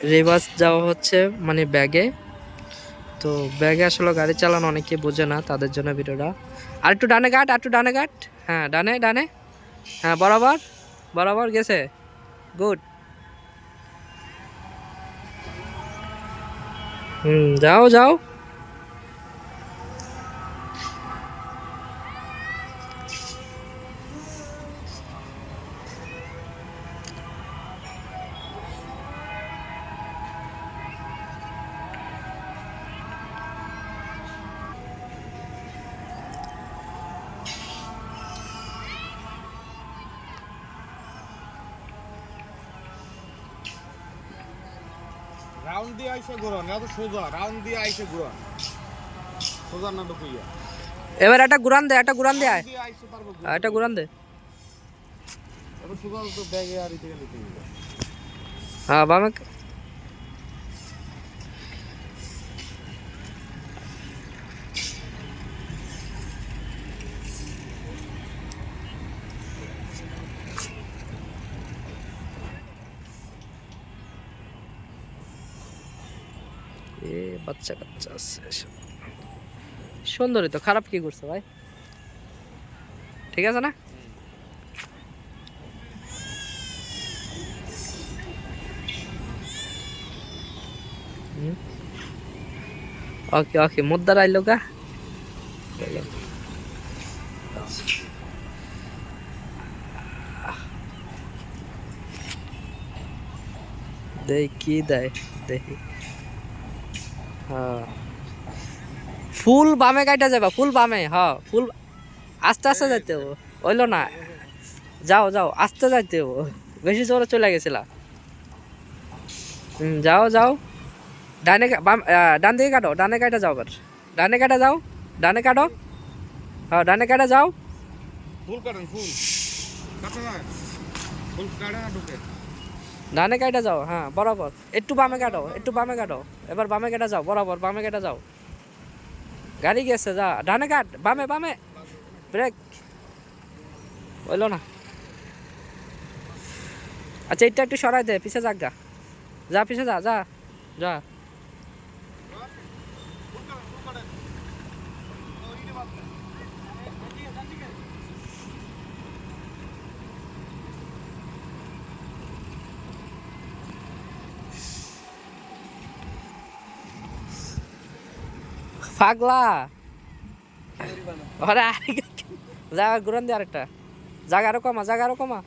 Reverse যাওয়া হচ্ছে মানে ব্যাগে। তো ব্যাগে আসলে গাড়ি চালানো অনেকে বোঝে না, তাদের জন্য ভিডিওটা। আর একটু ডানে কাট, আর একটু ডানে কাট। হ্যাঁ ডানে ডানে, হ্যাঁ বরাবর বরাবর গেছে, গুড। যাও যাও। রাউন্ড দিয়ে আইসে ঘুরান, এত সোজা রাউন্ড দিয়ে আইসে ঘুরান, সোজা না তো কইয়া। এবার একটা ঘুরান দে, একটা ঘুরান দে, আয় দিয়ে আইসে পারবো একটা ঘুরান দে। এত সোজা তো ব্যাগে আর ইতে গেলে তুই হ্যাঁ বামে। এ বাচ্চা কাচ্চা আছে, সুন্দরই তো, খারাপ কি করছে ভাই? ঠিক আছে না? ওকে ওকে, মুদ্দার আইলো গা। দেই কি দেয় দেখি। হ্যাঁ ফুল বামে কাইটা যাবা, ফুল বামে, হ্যাঁ ফুল আস্তে আস্তে যাইতে হবো, হইলো না। যাও যাও, আস্তে যাইতে হবো, বেশি জোরে চলে গেছিলা। যাও যাও, ডানে ডান দিকে কাটো, ডানে কাটা যাও, এবার ডানে কাটা যাও, ডানে কাটো, হ্যাঁ ডানে কাটা যাও। ফুল কাটেন, ফুল কাটা না, ফুল কাটে না ঢুকে। ডানে কাটা যাও, হ্যাঁ বরাবর, একটু বামে কাটো, একটু বামে কাটো, এবার বামে কাটা যাও, বরাবর বামে কাটা যাও। গাড়ি গেছে, যা ডানে কাট, বামে বামে, ব্রেক হইলো না। আচ্ছা এটা একটু সরাই দে, পিছে যাক গা, যা পিছে যা যা যা। পাগলা ওরে যা, ঘুরান দে আরেকটা, জায়গা আরো কমা, জায়গা আরো কমা,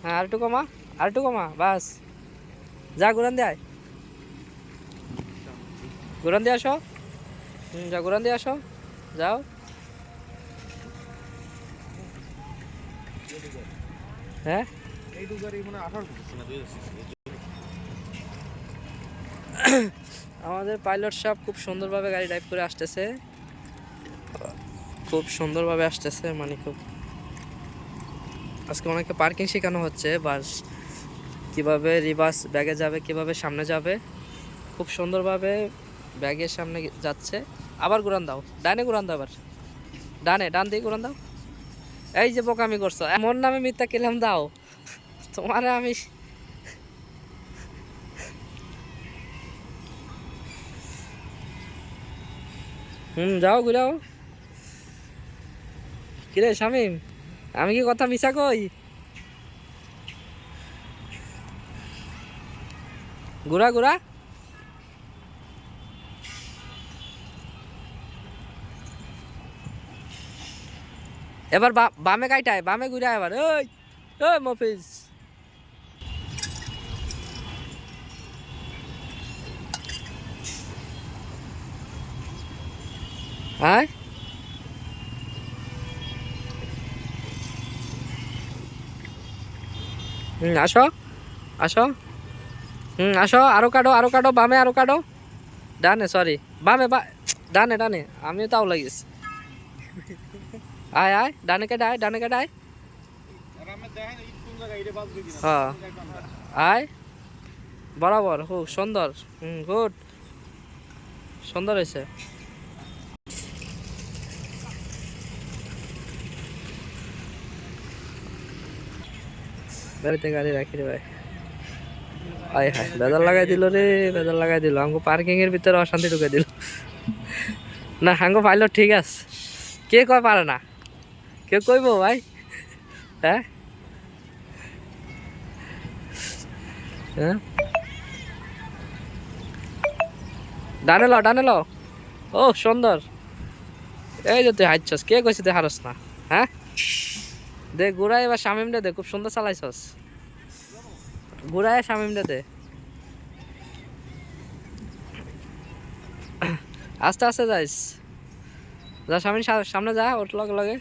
হ্যাঁ আরেকটু কমা, আরেকটু কমা, বাস যা ঘুরান দিয়ে আয়, ঘুরান দিয়ে আসো। যা ঘুরান দিয়ে আসো, যাও। হ্যাঁ এইটুকু গাড়ি মানে 18 করতেছে না, 2000 আমাদের পাইলট সাহেব খুব সুন্দরভাবে গাড়ি ড্রাইভ করে আসতেছে, খুব সুন্দরভাবে আসতেছে, মানে খুব আজকে অনেকে পার্কিং শেখানো হচ্ছে, বাস কিভাবে রিভার্স ব্যাগে যাবে, কিভাবে সামনে যাবে, খুব সুন্দরভাবে ব্যাগের সামনে যাচ্ছে। আবার ঘুরান দাও, ডানে ঘুরান দাও, আবার ডানে, ডান দিয়ে ঘুরান দাও। এই যে বোকামি করছো, এমন নামে মিথ্যা কেলাম দাও তোমারে আমি। যাও ঘুরাও। কিরে শামিম, আমি কি কথা মিশা কই? ঘুরা ঘুরা, এবার বামে কাইটায়, বামে ঘুরা এবার, ওই ওই মফিজ। হ্যাঁ আসো আসো, আসো, আরো কাটো, আরো কাটো, বামে আরো কাটো, ডানে সরি, বামে ডানে ডানে, আমিও তাও লাগিস। আয় আয়, ডানে কেটে আয়, ডানে কেটে আয়, আর আমি দেখেন এই কোন জায়গায় এটা বাজবে কিনা, হ্যাঁ আয় বরাবর, খুব সুন্দর, গুড, সুন্দর হয়েছে। গাড়িতে গাড়ি রাখি রে ভাই। আয় হায় বেজার লাগাই দিল রে, বেজার লাগাই দিল। আমাকে পার্কিং এর ভিতরে অশান্তি ঢুকে দিল। না হাঙ্গো পাইলো ঠিক আছে, কে কয় পারে না, কে কইবো ভাই? হ্যাঁ হ্যাঁ, ডানে ল ডানে ল। ও সুন্দর, এই যে তুই হাইছস, কে কইছে তুই হারস না? হ্যাঁ দে ঘুরাই এবার শামিম দে, খুব সুন্দর চালাইছস, ঘুরাই শামিম দে। আস্তে আস্তে যাইস, যা শামিম, সামনে যা, ওর লগে লগে।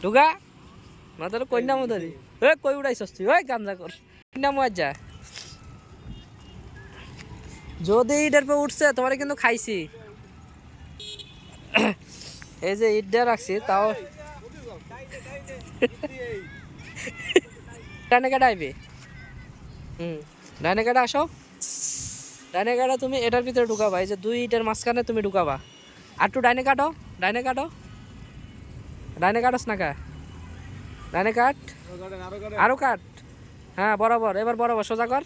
ঢুকা না তোর কন্যা মধুরি, এ কই উড়াইছস তুই? ওই গাঞ্জা কর, কন্যা মজ যা। যদি ইটের পর উঠছে তোমার কিন্তু খাইছি। এই যে ইট দিয়ে রাখছি তাও। ডানে কাটা আইবে, ডানে কাটা আসো, ডানে কাটা তুমি এটার ভিতরে ঢুকাবা, এই যে দুই ইটের মাঝখানে তুমি ঢুকাবা। আর একটু ডাইনে কাটো, ডাইনে কাটো, ডাইনে কাটস না কা, ডাইনে কাট, আরো কাট, হ্যাঁ বরাবর, এবার বরাবর সোজা কর,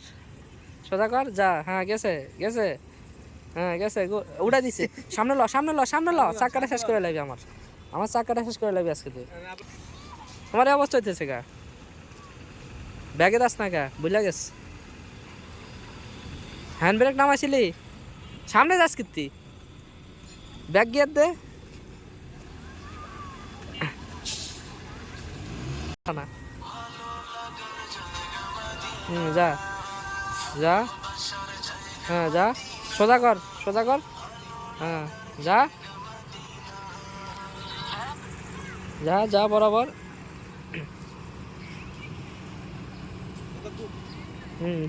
সোজা কর, যা, হ্যাঁ গেছে গেছে, হ্যাঁ গেছে, উড়া দিছে। সামনে ল সামনে ল সামনে ল, চাক্কাটা শেষ করে লাগবে আমার, আমার চাক্কাটা শেষ করে লাগবে আজকে তুই। তোমার এই অবস্থা হইতেছে গা, ব্যাগে দাস না গা, বুঝলা গেছ। হ্যান্ড ব্রেক নামাইছিলি, সামনে যাস কীর্তি, ব্যাগ গিয়ার দে না। যা যা, হ্যাঁ যা, সোজা কর সোজা কর, হ্যাঁ যা যা যা বরাবর,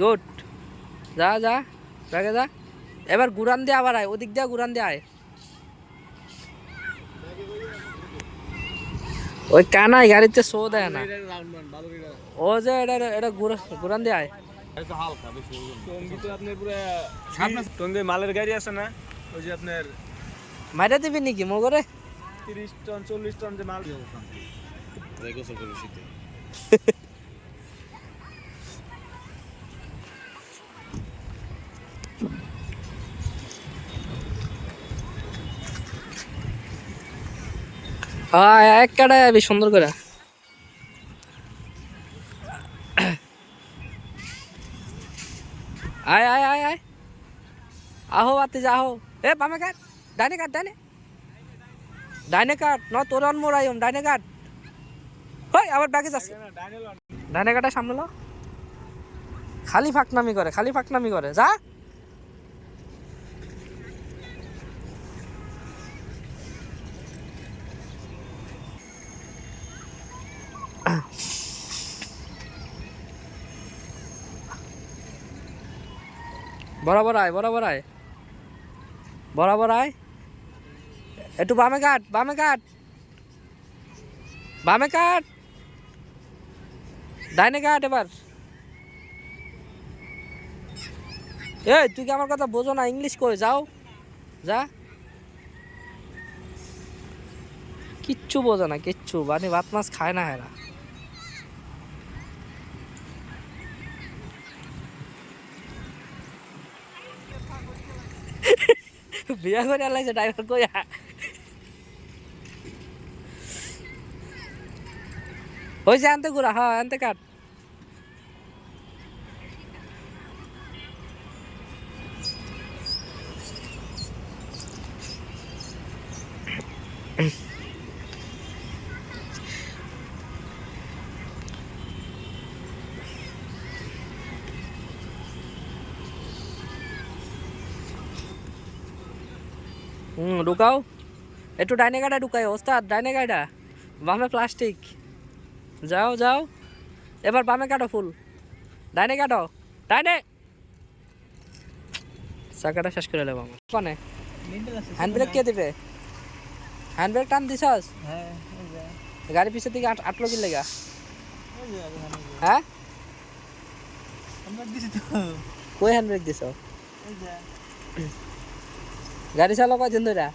গুড, যা যা, ব্যাগে যা। এবার ঘুরান দিয়ে আবার আয়, ওদিক দিয়ে ঘুরান দিয়ে আয়। ওই কানাই গাড়িতে শো দেয় না, ও যে এটা এটা ঘুরান দিয়ে আয়। টঙ্গী মালের গাড়ি আছে না, ওই যে আপনার মাইরা দিবি নাকি মগরে? 30 টন 40 টন যে মাল হ্যাঁ এক কাটায় আবি সুন্দর করে। আয় আয় আয় আয়, আহো আতে যা, আহো। এ বামে কাট, ডাইনে কাট, ডাইনে ডাইনে কাট, ন তোর মোড়াইম, ডাইনে কাট। হই আবার ব্যাগে যাচ্ছে, ডাইনে কাটা, সামনে লো। খালি ফাঁকনামি করে, খালি ফাঁকনামি করে, যা। বরাবর আয়, বরাবর আয়, বরাবর আয়। একটু বামে কাট, বামে কাট, বামে কাট, ডাইনে কাট এবার। এই তুই কি আমার কথা বোঝো না? ইংলিশ কই, যাও যা। কিচ্ছু বোঝো না, কিচ্ছু, মানে ভাত মাছ খায় না হেরা। বিয়া করে লাগছে ড্রাইভার কইয়া। ওই যে আনতে ঘুরা, হ্যাঁ আনতে কাট। ঢুকাও, একটু ডাইনে গাড়া ঢুকাই ওস্তাদ, ডাইনে গাড়া, বামে প্লাস্টিক, যাও যাও। এবার বামে কাটো ফুল, ডাইনে কাটো, ডাইনে। চাকাটা শেষ করে নেবো আমার কোনে। হ্যান্ড ব্রেক কে দিবে? হ্যান্ড ব্রেক টান দিছস? গাড়ি পিছের দিকে আটলো কি লেগা? হ্যাঁ কই হ্যান্ড ব্রেক দিছ? গাড়ি চালাও কয়দিন ধরে?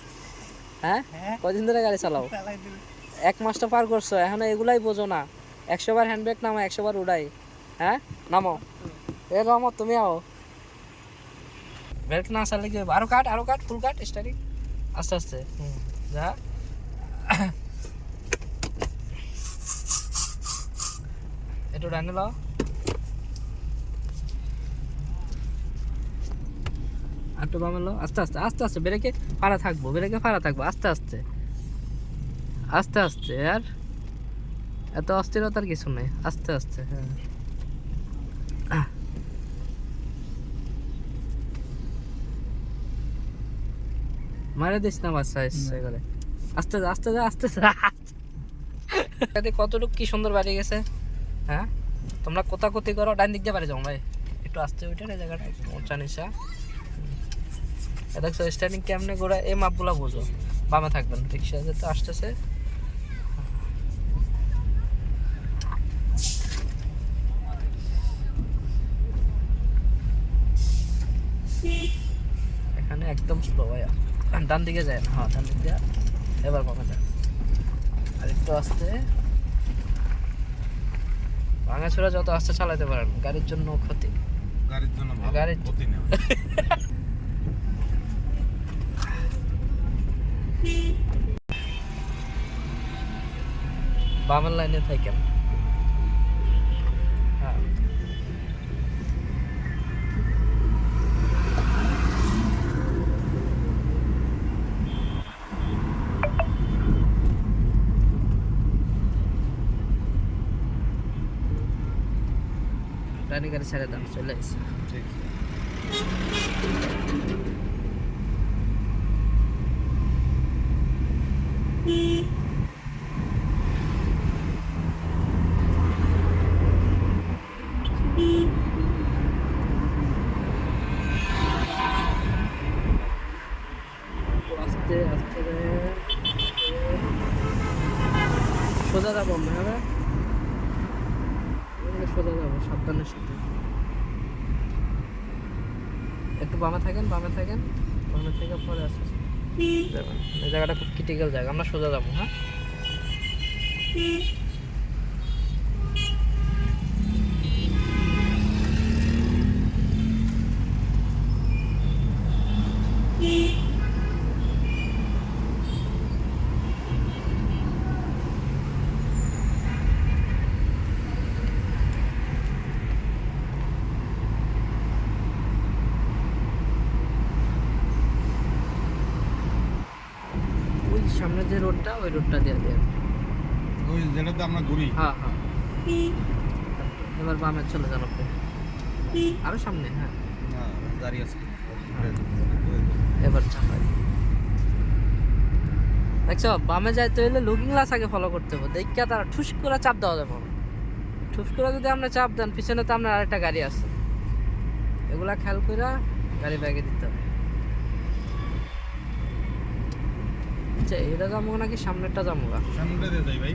হ্যাঁ, কয়দিন ধরে গাড়ি চালাও? 1 মাসটা পার করছো, এখন এগুলাই বোঝো না? 100 বার হ্যান্ড ব্রেক নামো, 100 বার উড়াই। হ্যাঁ, নামো। এ নামো, তুমি আও। ব্রেক না চালে কি হবে? আরো কাট, ফুল কাট, স্টারিং আস্তে আস্তে। যা একটু ডানে লাও। একটু বামে লাও, আস্তে আস্তে আস্তে আস্তে। ব্রেকে ফাড়া থাকবো, আস্তে আস্তে আস্তে আস্তে। আর এত অস্থিরতার কিছু নেই, আস্তে আস্তে। হ্যাঁ, মারে দিস না বাচ্চা ইচ্ছে করে। আস্তে যা, আস্তে যা, আস্তে যা। কতটুকু কি সুন্দর বাড়ি গেছে। হ্যাঁ, তোমরা কোথাকতি করো, ডান দিক দিয়ে বাড়ি যাও ভাই। একটু আস্তে উঠে এই জায়গাটা উঁচা নিচা। দেখছো স্টার্টিং কেমনে ঘোরা, এই মাপগুলা বোঝো। বামে থাকবেন, রিক্সা যেতে আসতেছে। এখানে একদম স্লো ভাইয়া, ডান দিকে যায় না। হ্যাঁ, ডান দিক দিয়ে এবার বামে যায়। আর একটু আস্তে। ভাঙাচোরা যত আস্তে চালাতে পারেন, গাড়ির জন্য ক্ষতি। গাড়ির জন্য ভালো, গাড়ির ক্ষতি না। বামের লাইনে থাকেন। হ্যাঁ, ডানি গাড়ি ছেড়ে দাম, চলে আসছে। ঠিক আছে। আস্তে আস্তে সোজা যাবো আমরা। হ্যাঁ, সোজা যাবো, সাবধানের সাথে। একটু বামে থাকেন, বামে থেকে পরে আসতে যাবেন। এই জায়গাটা খুব ক্রিটিক্যাল জায়গা, আমরা সোজা যাবো। হ্যাঁ, ওই সামনে যে রোডটা, ওই রোডটা দিয়ে দিয়ে। ওই যেটাতে আমরা ঘুরি। হ্যাঁ হ্যাঁ, এবার বামে চলে যান আপনি, আরো সামনে। হ্যাঁ, হ্যাঁ, দাঁড়িয়ে আছে। এবার চাপাই। দেখছো, বামে যাইতে হইলে লুকিং গ্লাস আগে ফলো করতে হবে। দেখা তারা ঠুস করে চাপ দেওয়া যাবে না। ঠুস করে যদি আপনি চাপ দেন, পিছনে তো আপনার আরেকটা গাড়ি আছে। এগুলা খেয়াল করে গাড়ি ব্যাগে দিতে হবে। আচ্ছা, এটা যাবো নাকি সামনেরটা যাবো? সামনে দিয়ে যাই ভাই।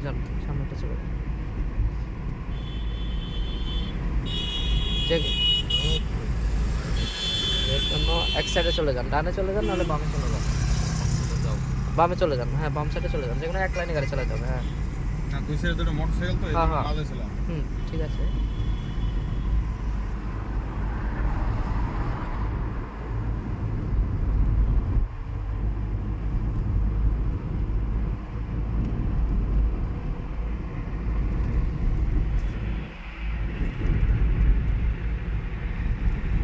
যান, সামনেটা চলে যান। ঠিক এর জন্য এক সাইডে চলে যান, ডানে চলে যান, নাহলে বামে চলে যান। বামে চলে যান, হ্যাঁ, বাম সাইডে চলে যান। যেখানে এক লাইনে গাড়ি চালাতে হবে। হ্যাঁ, না, দুই সাইডে দুটো মোটরসাইকেল তো, এই হ্যাঁ, হ্যাঁ। মাঝে ছিল। ঠিক আছে।